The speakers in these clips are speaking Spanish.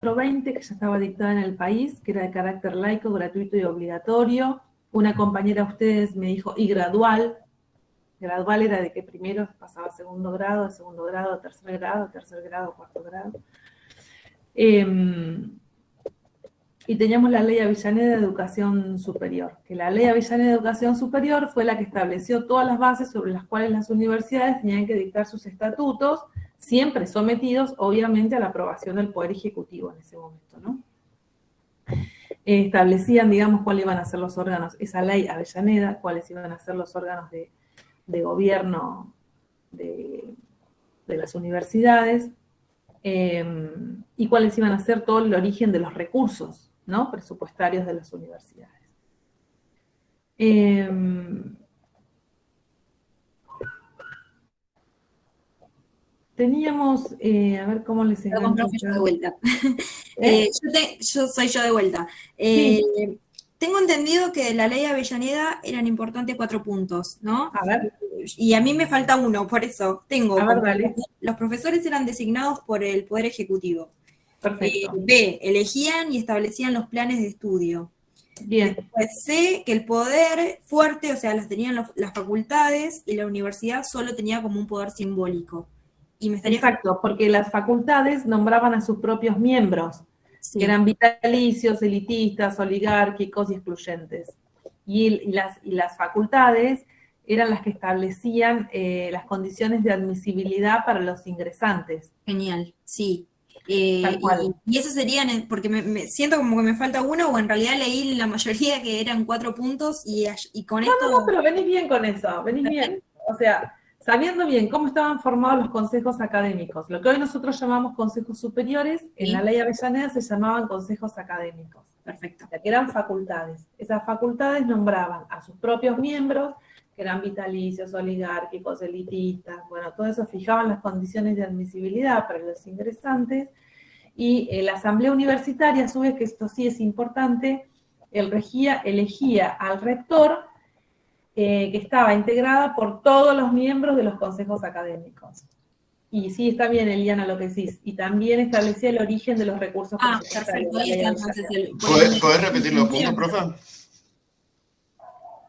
20, que ya estaba dictada en el país, que era de carácter laico, gratuito y obligatorio. Una compañera de ustedes me dijo, y gradual. Gradual era de que primero pasaba a segundo grado, tercer grado, cuarto grado. Y teníamos la Ley Avellaneda de Educación Superior, que la Ley Avellaneda de Educación Superior fue la que estableció todas las bases sobre las cuales las universidades tenían que dictar sus estatutos, siempre sometidos, obviamente, a la aprobación del Poder Ejecutivo en ese momento, ¿no? Establecían, digamos, cuáles iban a ser los órganos, esa Ley Avellaneda, cuáles iban a ser los órganos de gobierno de las universidades, y cuáles iban a ser todo el origen de los recursos, ¿no?, presupuestarios de las universidades. Teníamos, a ver cómo les engancho. Perdón, profe, yo de vuelta. Yo soy yo de vuelta. Sí. Tengo entendido que de la ley Avellaneda eran importantes 4 puntos, ¿no? A ver. Y a mí me falta uno, por eso tengo. A ver, dale. Los profesores eran designados por el Poder Ejecutivo. Perfecto. B, elegían y establecían los planes de estudio. Bien. Después C, que el poder fuerte, o sea, las tenían las facultades, y la universidad solo tenía como un poder simbólico. Y me estaría... Exacto, porque las facultades nombraban a sus propios miembros, sí, que eran vitalicios, elitistas, oligárquicos y excluyentes. Y las facultades eran las que establecían las condiciones de admisibilidad para los ingresantes. Genial, sí. Y esos serían, porque me siento como que me falta uno, o en realidad leí la mayoría que eran 4 puntos, y con esto... No, pero venís bien con eso, venís bien. O sea, sabiendo bien cómo estaban formados los consejos académicos. Lo que hoy nosotros llamamos consejos superiores, ¿sí?, en la Ley Avellaneda se llamaban consejos académicos. Perfecto. O sea, que eran facultades. Esas facultades nombraban a sus propios miembros, que eran vitalicios, oligárquicos, elitistas, bueno, todo eso fijaban las condiciones de admisibilidad para los ingresantes, y la asamblea universitaria, a su vez, que esto sí es importante, elegía al rector, que estaba integrada por todos los miembros de los consejos académicos. Y sí, está bien, Eliana, lo que decís. Y también establecía el origen de los recursos presupuestarios. Perfecto. Ahí está, entonces ¿Podés repetir los puntos, profe?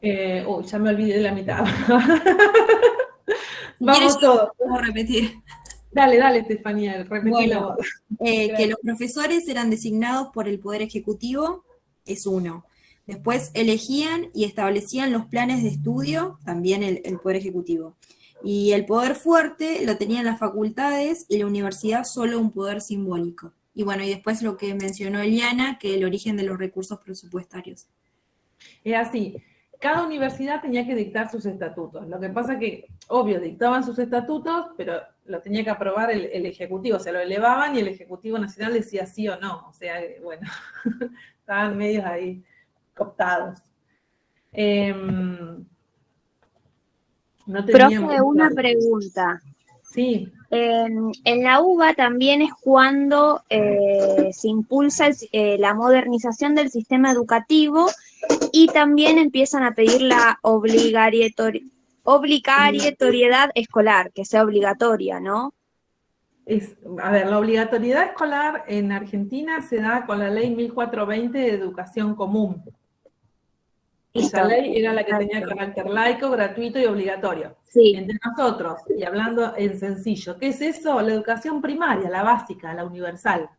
Ya me olvidé de la mitad. Vamos todos. Vamos a repetir. Dale, Estefanía, repetí la voz. Que los profesores eran designados por el Poder Ejecutivo, es uno. Después elegían y establecían los planes de estudio, también el Poder Ejecutivo. Y el poder fuerte lo tenían las facultades, y la universidad solo un poder simbólico. Y bueno, y después lo que mencionó Eliana, que el origen de los recursos presupuestarios. Es así. Cada universidad tenía que dictar sus estatutos. Lo que pasa que, obvio, dictaban sus estatutos, pero lo tenía que aprobar el Ejecutivo. Se lo elevaban y el Ejecutivo Nacional decía sí o no. O sea, bueno, estaban medios ahí cooptados. No teníamos... Profe, una pregunta. Sí. En la UBA también es cuando se impulsa la modernización del sistema educativo, y también empiezan a pedir la obligatoriedad escolar, que sea obligatoria, ¿no? A ver, la obligatoriedad escolar en Argentina se da con la ley 1420 de educación común. Esa ley era la que tenía carácter laico, gratuito y obligatorio. Sí. Entre nosotros, y hablando en sencillo, ¿qué es eso? La educación primaria, la básica, la universal.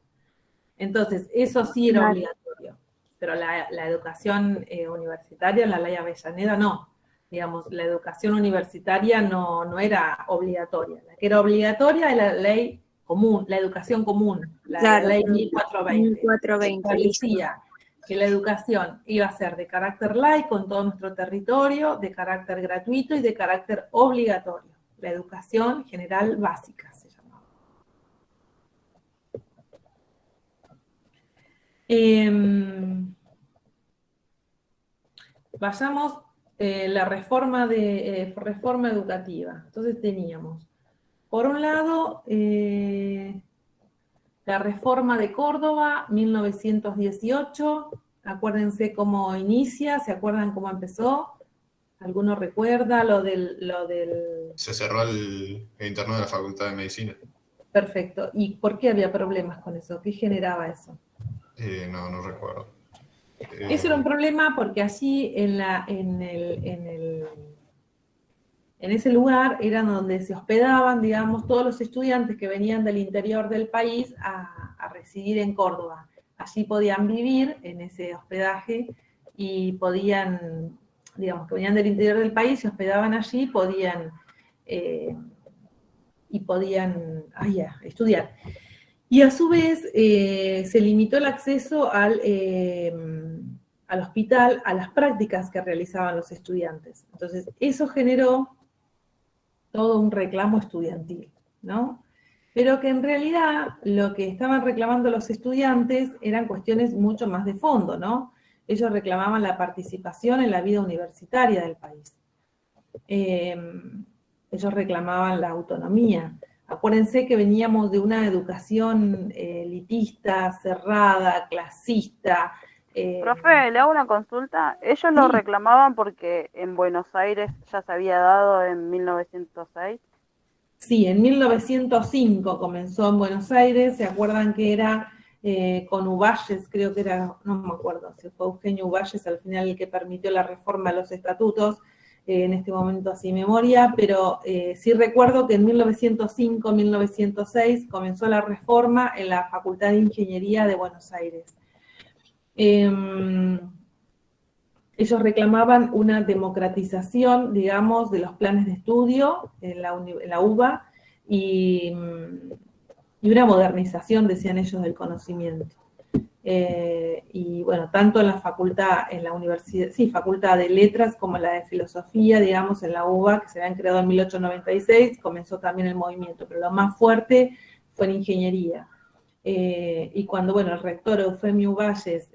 Entonces, eso sí era obligatorio. Pero la educación universitaria, en la ley Avellaneda, no. Digamos, la educación universitaria no era obligatoria. La que era obligatoria era la ley común, la educación común, la ley 1420. 1420, decía que la educación iba a ser de carácter laico en todo nuestro territorio, de carácter gratuito y de carácter obligatorio. La educación general básica se llamaba. Vayamos la reforma educativa. Entonces teníamos, por un lado, la reforma de Córdoba, 1918. Acuérdense cómo inicia, ¿se acuerdan cómo empezó? ¿Alguno recuerda lo del... Se cerró el internado de la Facultad de Medicina. Perfecto. ¿Y por qué había problemas con eso? ¿Qué generaba eso? No recuerdo. Eso era un problema porque allí en ese lugar era donde se hospedaban, digamos, todos los estudiantes que venían del interior del país a residir en Córdoba. Allí podían vivir en ese hospedaje y podían, digamos, que venían del interior del país, se hospedaban allí y podían estudiar. Y a su vez se limitó el acceso al hospital, a las prácticas que realizaban los estudiantes. Entonces, eso generó todo un reclamo estudiantil, ¿no? Pero que en realidad lo que estaban reclamando los estudiantes eran cuestiones mucho más de fondo, ¿no? Ellos reclamaban la participación en la vida universitaria del país. Ellos reclamaban la autonomía. Acuérdense que veníamos de una educación elitista, cerrada, clasista. Profe, le hago una consulta. Ellos lo Sí. reclamaban porque en Buenos Aires ya se había dado en 1906. Sí, en 1905 comenzó en Buenos Aires, ¿se acuerdan que era con Uballes, creo que era, no me acuerdo, si fue Eugenio Uballes al final el que permitió la reforma de los estatutos, en este momento así memoria, pero sí recuerdo que en 1905, 1906 comenzó la reforma en la Facultad de Ingeniería de Buenos Aires. Ellos reclamaban una democratización, digamos, de los planes de estudio en la UBA y una modernización, decían ellos, del conocimiento. Y bueno, tanto en la facultad, en la universidad, sí, facultad de letras como en la de filosofía, digamos, en la UBA, que se habían creado en 1896, comenzó también el movimiento, pero lo más fuerte fue en ingeniería. Y cuando, bueno, el rector Eufemio Uballes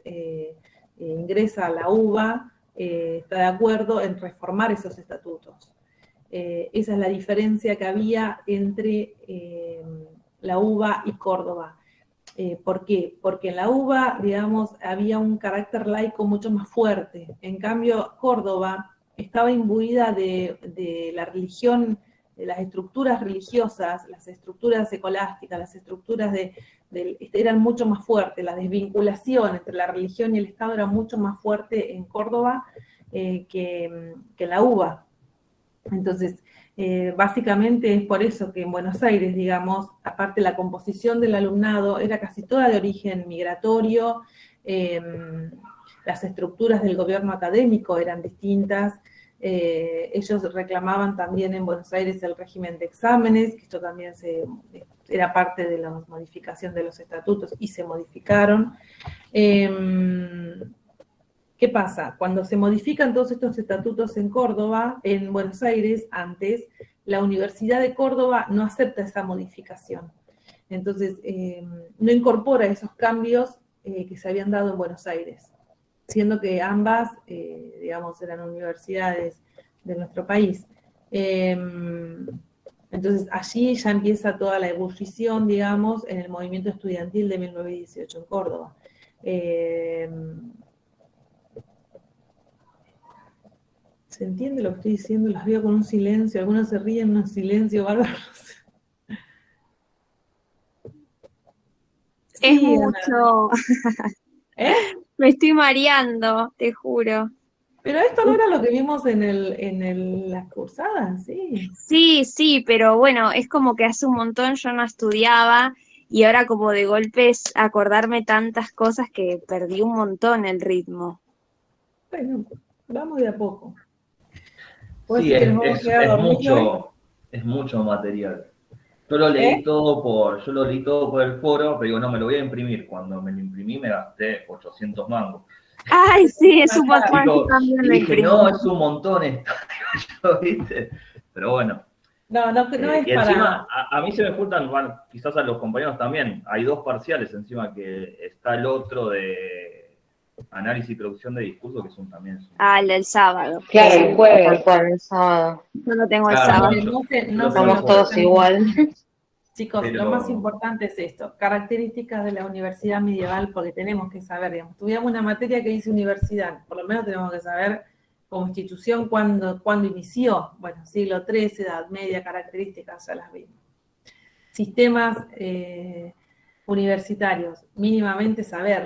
ingresa a la UBA, está de acuerdo en reformar esos estatutos. Esa es la diferencia que había entre la UBA y Córdoba. ¿Por qué? Porque en la UBA, digamos, había un carácter laico mucho más fuerte. En cambio, Córdoba estaba imbuida de la religión, de las estructuras religiosas, las estructuras escolásticas, las estructuras eran mucho más fuertes. La desvinculación entre la religión y el Estado era mucho más fuerte en Córdoba que en la UBA. Entonces, básicamente es por eso que en Buenos Aires, digamos, aparte la composición del alumnado era casi toda de origen migratorio, las estructuras del gobierno académico eran distintas, ellos reclamaban también en Buenos Aires el régimen de exámenes, que esto también era parte de la modificación de los estatutos y se modificaron. ¿Qué pasa? Cuando se modifican todos estos estatutos en Córdoba, en Buenos Aires, antes, la Universidad de Córdoba no acepta esa modificación. Entonces, no incorpora esos cambios que se habían dado en Buenos Aires, siendo que ambas, digamos, eran universidades de nuestro país. Entonces, allí ya empieza toda la ebullición, digamos, en el movimiento estudiantil de 1918 en Córdoba. ¿Se entiende lo que estoy diciendo? Los veo con un silencio, algunos se ríen, un silencio bárbaro. Es Sí, mucho. ¿eh? Me estoy mareando, te juro. Pero esto no era lo que vimos en las cursadas, sí. Sí, sí, pero bueno, es como que hace un montón yo no estudiaba y ahora como de golpe es acordarme tantas cosas que perdí un montón el ritmo. Bueno, vamos de a poco. ¿Puedo Sí, decir que nos vamos a quedar dormidos hoy? es mucho material. Yo lo ¿Eh? leí todo por el foro, pero digo, no, me lo voy a imprimir. Cuando me lo imprimí me gasté 800 mangos. Ay, sí, es un montón, yo también Y lo dije, imprimí. no, es un montón esto, yo, ¿viste? Pero bueno. No es y encima, para... a mí se me juntan, bueno, quizás a los compañeros también, hay 2 parciales encima que está el otro de análisis y producción de discurso, que son también... Ah, el del sábado. Claro, el jueves, tal cual, el sábado. Yo lo tengo el Claro, sábado. bueno, No Estamos todos igual. Chicos, pero... lo más importante es esto, características de la universidad medieval, porque tenemos que saber, digamos, tuviéramos una materia que dice universidad, por lo menos tenemos que saber como institución cuándo inició, bueno, siglo XIII, Edad Media, características, ya las vimos. sistemas universitarios mínimamente saber